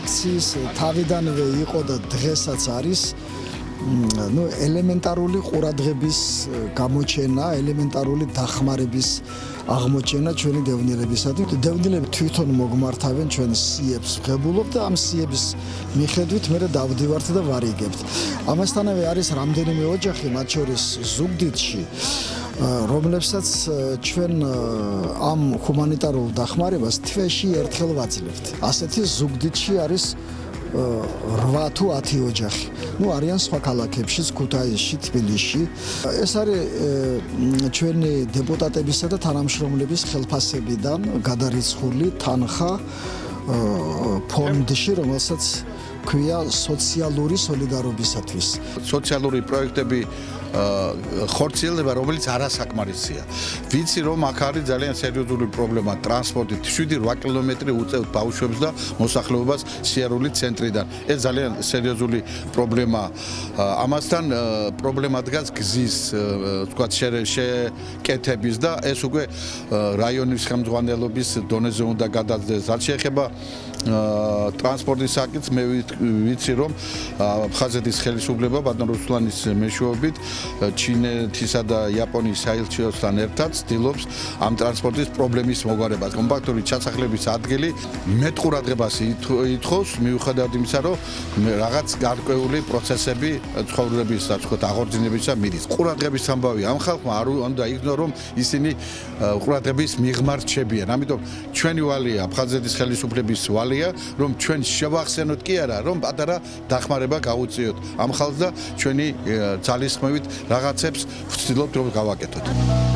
აქციის თავიდანვე იყო და დღესაც არის ელემენტარული ყურადღების გამოჩენა, ელემენტარული დახმარების აღმოჩენა ჩვენი დევნილებისათვის. დევნილები თვითონ მოგმართავენ ჩვენ სიებს ვღებულობ და ამ სიების მიხედვით მე დავდივართ და ვარიგებთ. ამასთანავე არის რამდენიმე ოჯახი, მათ შორის ზუგდიდში, რომლებსაც ჩვენ ამ ჰუმანიტარულ დახმარებას თვეში ერთხელ ვაძლევთ. ასეთი ზუგდიდში არის 8 თუ 10 ოჯახი. არიან სხვა ქალაქებშიც, ქუთაისში, თბილისში. ეს არის ჩვენი დეპუტატებისა და თანამშრომლების ხელფასებიდან გადარიცხული თანხა ფონდში, რომელსაც ქვია სოციალური სოლიდარობისათვის. სოციალური პროექტები ხორციელდება, რომელიც არასაკმარისია. ვიცი რომ აქ არის ძალიან სერიოზული პრობლემა ტრანსპორტით 7-8 კილომეტრი უწევთ ბავშვებს და მოსახლეობას სიარულის ცენტრიდან. ეს ძალიან სერიოზული პრობლემა. ამასთან პრობლემა დგას გზის თქვა შეკეთების და ეს უკვე რაიონის ხელმძღვანელობის დონეზე უნდა გადაწყდეს. რაც შეეხება ტრანსპორტის საკითხს მე ვიცი რომ აფხაზეთის ხელისუფლება ბატონ რუსლანის მეშვეობით ჩინეთისა და იაპონიის საელჩოსთან ერთად ცდილობს ამ ტრანსპორტის პრობლემის მოგვარებას. კომპაქტური ჩასახლების ადგილი მეტ ყურადღებას ითხოვს მიუხედავად იმისა რომ რაღაც გარკვეული პროცესები ცხოვრების აღორძინებისა მიდის. ყურადღების ამბავი ამ ხალხმა არ უნდა იქნოს რომ ისინი ყურადღების მიღმარ რჩებიან. ამიტომ ჩვენი ვალია აფხაზეთის ხელისუფლების ვალია რომ ჩვენ შევახსენოთ კი არა რომ პატარა დახმარება გავუწიოთ ამ ხალხს და ჩვენი ძალისხმევით რაღაცებს ვცდილობთ რომ გავაკეთოთ.